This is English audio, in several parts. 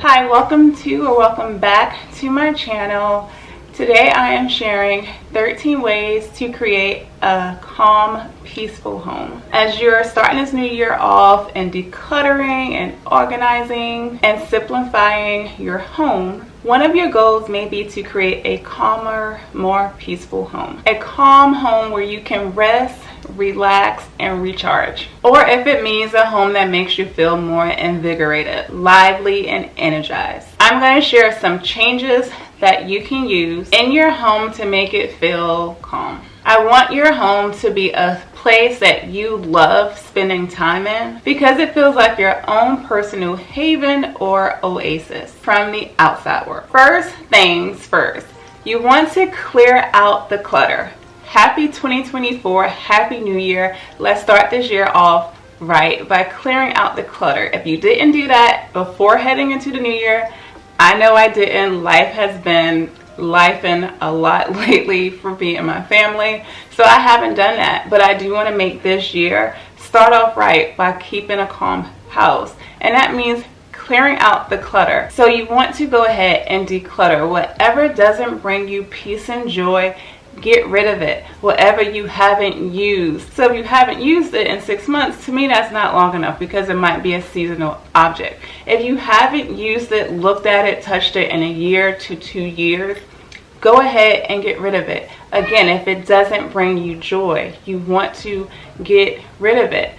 Hi, welcome back to my channel. Today I am sharing 13 ways to create a calm, peaceful home. As you're starting this new year off and decluttering and organizing and simplifying your home, one of your goals may be to create a calmer, more peaceful home. A calm home where you can rest, relax, and recharge. Or if it means a home that makes you feel more invigorated, lively, and energized. I'm going to share some changes that you can use in your home to make it feel calm. I want your home to be a place that you love spending time in because it feels like your own personal haven or oasis from the outside world. First things first, you want to clear out the clutter. Happy 2024, Happy New Year. Let's start this year off right by clearing out the clutter. If you didn't do that before heading into the new year, I know I didn't. Life has been lifing a lot lately for me and my family, so I haven't done that. But I do want to make this year start off right by keeping a calm house, and that means clearing out the clutter. So you want to go ahead and declutter whatever doesn't bring you peace and joy. Get rid of it, whatever you haven't used. So if you haven't used it in 6 months, to me that's not long enough because it might be a seasonal object. If you haven't used it, looked at it, touched it in a year to 2 years, go ahead and get rid of it. Again, if it doesn't bring you joy, you want to get rid of it.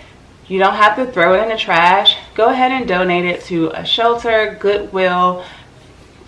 You don't have to throw it in the trash. Go ahead and donate it to a shelter, Goodwill,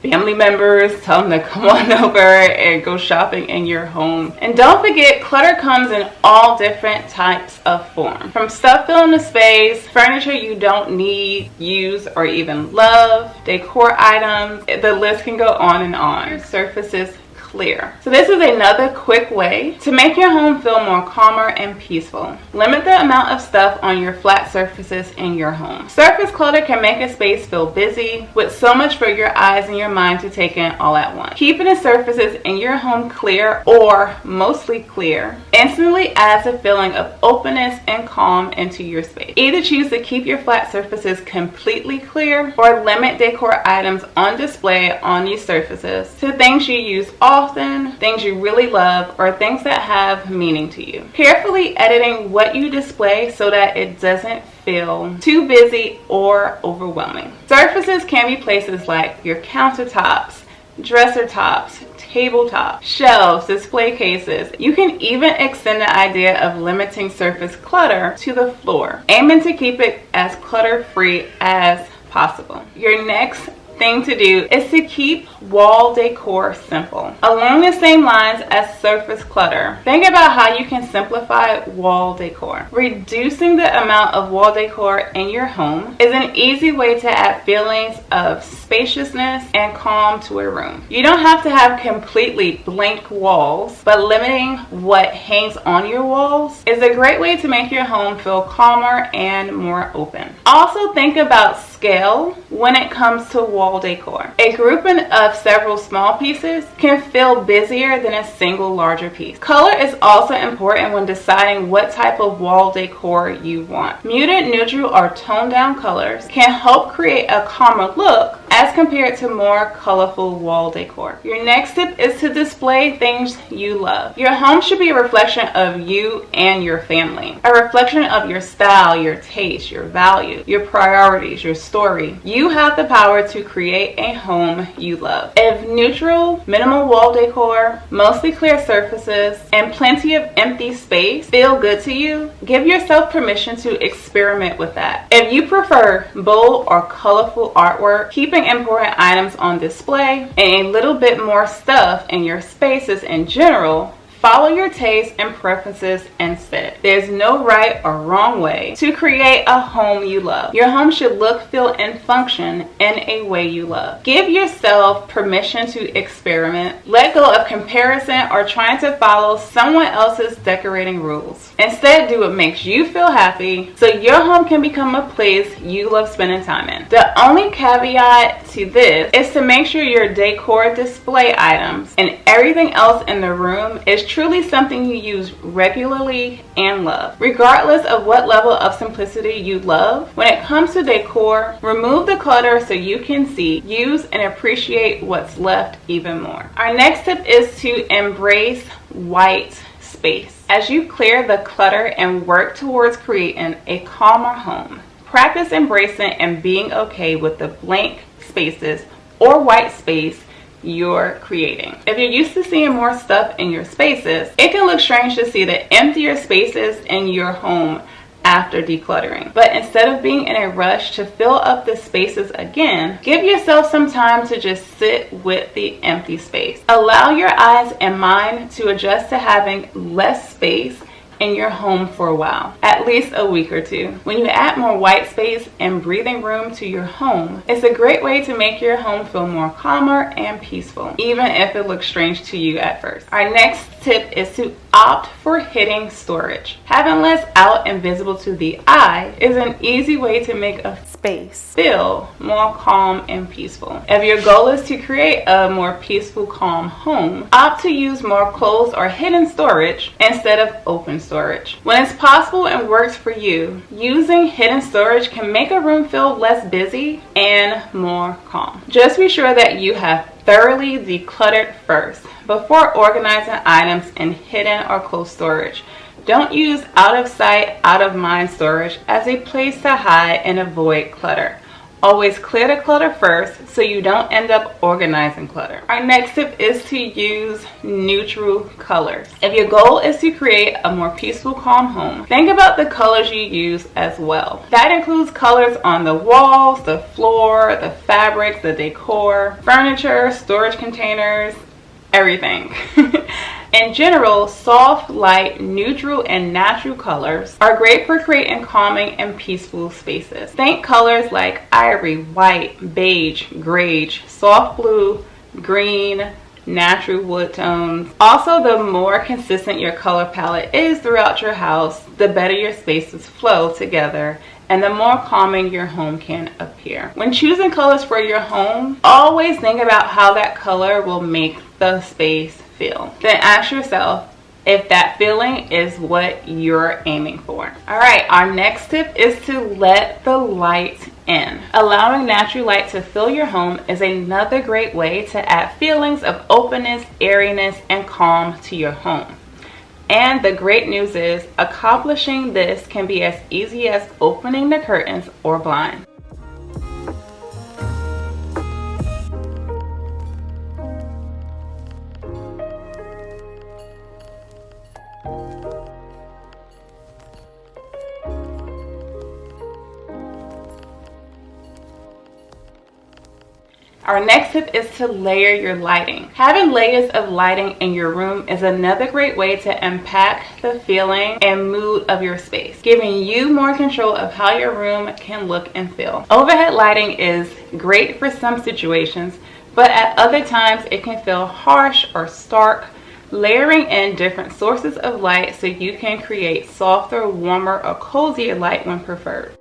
family members. Tell them to come on over and go shopping in your home. And don't forget, clutter comes in all different types of form. From stuff filling the space, furniture you don't need, use, or even love, decor items, the list can go on and on. Your surfaces clear. So this is another quick way to make your home feel more calmer and peaceful. Limit the amount of stuff on your flat surfaces in your home. Surface clutter can make a space feel busy with so much for your eyes and your mind to take in all at once. Keeping the surfaces in your home clear or mostly clear instantly adds a feeling of openness and calm into your space. Either choose to keep your flat surfaces completely clear or limit decor items on display on these surfaces to things you use often, things you really love, or things that have meaning to you. Carefully editing what you display so that it doesn't feel too busy or overwhelming. Surfaces can be places like your countertops, dresser tops, tabletops, shelves, display cases. You can even extend the idea of limiting surface clutter to the floor, aiming to keep it as clutter-free as possible. Your next thing to do is to keep wall decor simple. Along the same lines as surface clutter, think about how you can simplify wall decor. Reducing the amount of wall decor in your home is an easy way to add feelings of spaciousness and calm to a room. You don't have to have completely blank walls, but limiting what hangs on your walls is a great way to make your home feel calmer and more open. Also think about scale when it comes to wall decor. A grouping of several small pieces can feel busier than a single larger piece. Color is also important when deciding what type of wall decor you want. Muted, neutral, or toned down colors can help create a calmer look as compared to more colorful wall decor. Your next tip is to display things you love. Your home should be a reflection of you and your family, a reflection of your style, your taste, your value, your priorities, your story. You have the power to create a home you love. If neutral, minimal wall decor, mostly clear surfaces, and plenty of empty space feel good to you, give yourself permission to experiment with that. If you prefer bold or colorful artwork, keeping important items on display, and a little bit more stuff in your spaces in general, follow your tastes and preferences instead. There's no right or wrong way to create a home you love. Your home should look, feel, and function in a way you love. Give yourself permission to experiment. Let go of comparison or trying to follow someone else's decorating rules. Instead, do what makes you feel happy so your home can become a place you love spending time in. The only caveat to this is to make sure your decor display items and everything else in the room is truly something you use regularly and love. Regardless of what level of simplicity you love, when it comes to decor, remove the clutter so you can see, use, and appreciate what's left even more. Our next tip is to embrace white space. As you clear the clutter and work towards creating a calmer home, practice embracing and being okay with the blank spaces or white space you're creating. If you're used to seeing more stuff in your spaces, it can look strange to see the emptier spaces in your home after decluttering. But instead of being in a rush to fill up the spaces again, give yourself some time to just sit with the empty space. Allow your eyes and mind to adjust to having less space in your home for a while, at least a week or two. When you add more white space and breathing room to your home, it's a great way to make your home feel more calmer and peaceful, even if it looks strange to you at first. Our next tip is to opt for hidden storage. Having less out and visible to the eye is an easy way to make a space feel more calm and peaceful. If your goal is to create a more peaceful, calm home, opt to use more closed or hidden storage instead of open storage. When it's possible and works for you, using hidden storage can make a room feel less busy and more calm. Just be sure that you have thoroughly decluttered first before organizing items in hidden or closed storage. Don't use out of sight, out of mind storage as a place to hide and avoid clutter. Always clear the clutter first so you don't end up organizing clutter. Our next tip is to use neutral colors. If your goal is to create a more peaceful, calm home, think about the colors you use as well. That includes colors on the walls, the floor, the fabrics, the decor, furniture, storage containers, everything. In general, soft, light, neutral, and natural colors are great for creating calming and peaceful spaces. Think colors like ivory, white, beige, greige, soft blue, green, natural wood tones. Also, the more consistent your color palette is throughout your house, the better your spaces flow together and the more calming your home can appear. When choosing colors for your home, always think about how that color will make the space feel. Then ask yourself if that feeling is what you're aiming for. Alright, our next tip is to let the light in. Allowing natural light to fill your home is another great way to add feelings of openness, airiness, and calm to your home. And the great news is, accomplishing this can be as easy as opening the curtains or blinds. Our next tip is to layer your lighting. Having layers of lighting in your room is another great way to impact the feeling and mood of your space, giving you more control of how your room can look and feel. Overhead lighting is great for some situations, but at other times it can feel harsh or stark. Layering in different sources of light so you can create softer, warmer, or cozier light when preferred.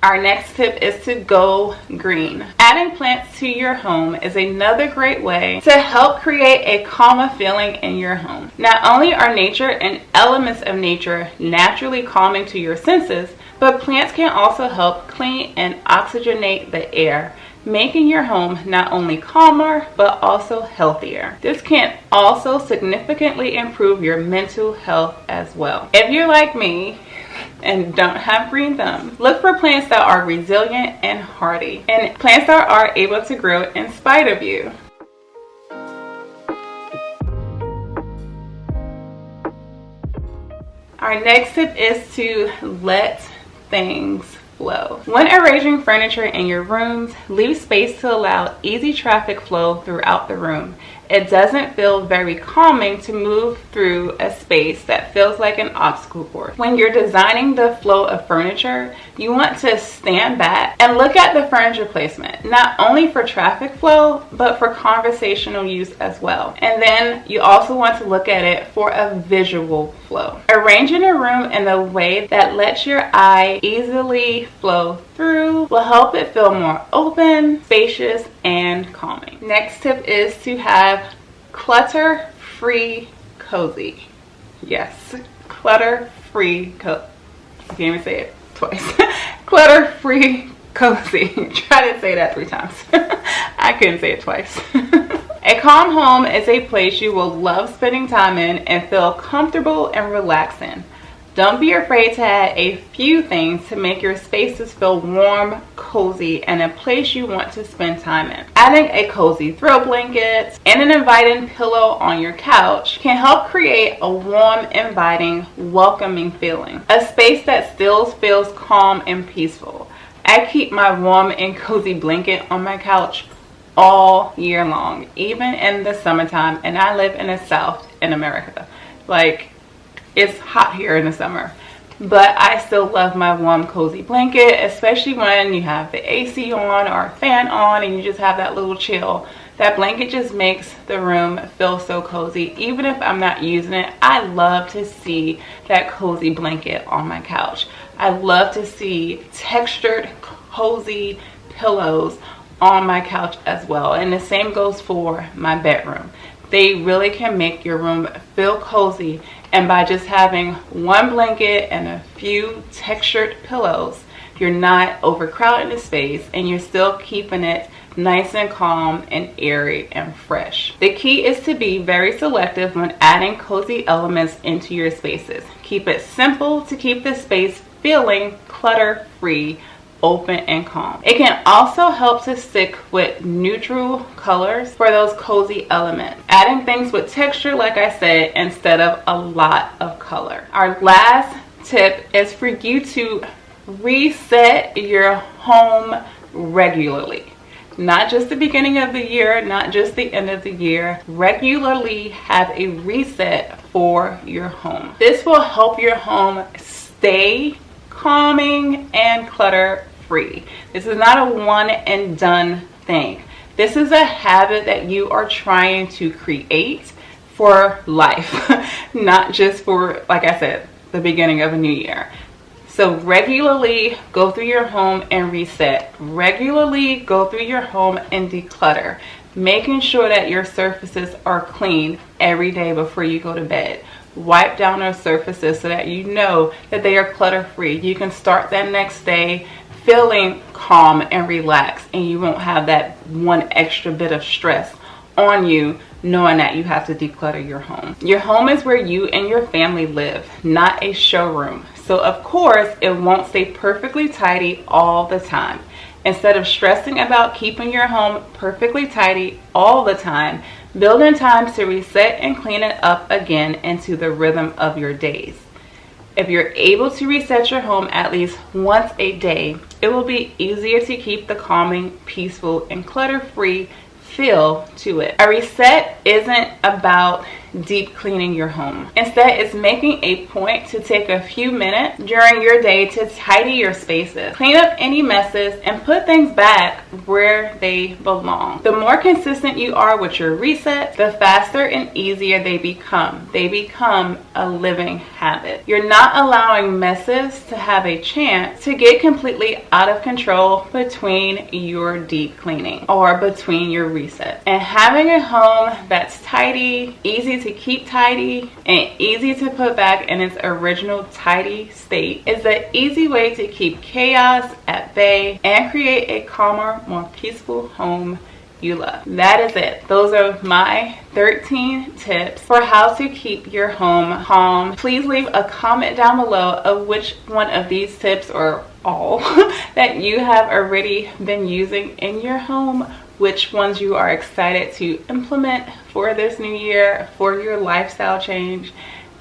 Our next tip is to go green. Adding plants to your home is another great way to help create a calmer feeling in your home. Not only are nature and elements of nature naturally calming to your senses, but plants can also help clean and oxygenate the air, making your home not only calmer but also healthier. This can also significantly improve your mental health as well. If you're like me and don't have green thumbs, look for plants that are resilient and hardy, and plants that are able to grow in spite of you. Our next tip is to let things flow. When arranging furniture in your rooms, leave space to allow easy traffic flow throughout the room It doesn't feel very calming to move through a space that feels like an obstacle course. When you're designing the flow of furniture, you want to stand back and look at the furniture placement, not only for traffic flow, but for conversational use as well. And then you also want to look at it for a visual flow. Arranging a room in a way that lets your eye easily flow through will help it feel more open, spacious, and calming. Next tip is to have clutter-free cozy. Yes, clutter-free cozy. I can't even say it twice. Clutter-free cozy. Try to say that 3 times. I couldn't say it twice. A calm home is a place you will love spending time in and feel comfortable and relaxed in. Don't be afraid to add a few things to make your spaces feel warm, cozy, and a place you want to spend time in. Adding a cozy throw blanket and an inviting pillow on your couch can help create a warm, inviting, welcoming feeling. A space that still feels calm and peaceful. I keep my warm and cozy blanket on my couch all year long, even in the summertime, and I live in the South in America. Like, it's hot here in the summer, but I still love my warm cozy blanket, especially when you have the AC on or a fan on and you just have that little chill. That blanket just makes the room feel so cozy. Even if I'm not using it, I love to see that cozy blanket on my couch. I love to see textured cozy pillows on my couch as well, and the same goes for my bedroom. They really can make your room feel cozy, and by just having one blanket and a few textured pillows, you're not overcrowding the space and you're still keeping it nice and calm and airy and fresh. The key is to be very selective when adding cozy elements into your spaces. Keep it simple to keep the space feeling clutter-free, open, and calm. It can also help to stick with neutral colors for those cozy elements. Adding things with texture, like I said, instead of a lot of color. Our last tip is for you to reset your home regularly. Not just the beginning of the year, not just the end of the year. Regularly have a reset for your home. This will help your home stay calming and clutter free. This is not a one and done thing. This is a habit that you are trying to create for life, not just for, like I said, the beginning of a new year. So regularly go through your home and reset. Regularly go through your home and declutter, making sure that your surfaces are clean every day before you go to bed. Wipe down those surfaces so that you know that they are clutter free. You can start that next day feeling calm and relaxed, and you won't have that one extra bit of stress on you knowing that you have to declutter your home. Your home is where you and your family live, not a showroom. So of course, it won't stay perfectly tidy all the time. Instead of stressing about keeping your home perfectly tidy all the time, build in times to reset and clean it up again into the rhythm of your days. If you're able to reset your home at least once a day, it will be easier to keep the calming, peaceful, and clutter-free feel to it. A reset isn't about deep cleaning your home. Instead, it's making a point to take a few minutes during your day to tidy your spaces, clean up any messes, and put things back where they belong. The more consistent you are with your reset, the faster and easier they become. They become a living habit. You're not allowing messes to have a chance to get completely out of control between your deep cleaning or between your resets. And having a home that's tidy, easy to keep tidy, and easy to put back in its original tidy state is the easy way to keep chaos at bay and create a calmer, more peaceful home you love. That is it. Those are my 13 tips for how to keep your home calm. Please leave a comment down below of which one of these tips, or all, that you have already been using in your home, which ones you are excited to implement for this new year, for your lifestyle change,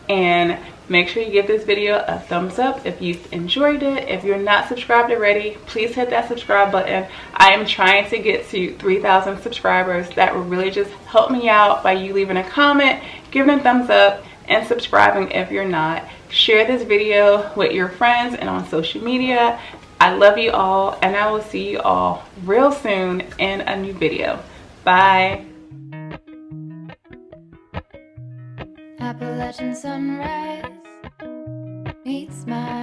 and Make sure you give this video a thumbs up if you enjoyed it. If you're not subscribed already, please hit that subscribe button. I am trying to get to 3,000 subscribers. That will really just help me out by you leaving a comment, giving a thumbs up, and subscribing if you're not. Share this video with your friends and on social media. I love you all, and I will see you all real soon in a new video. Bye. Appalachian sunrise meets my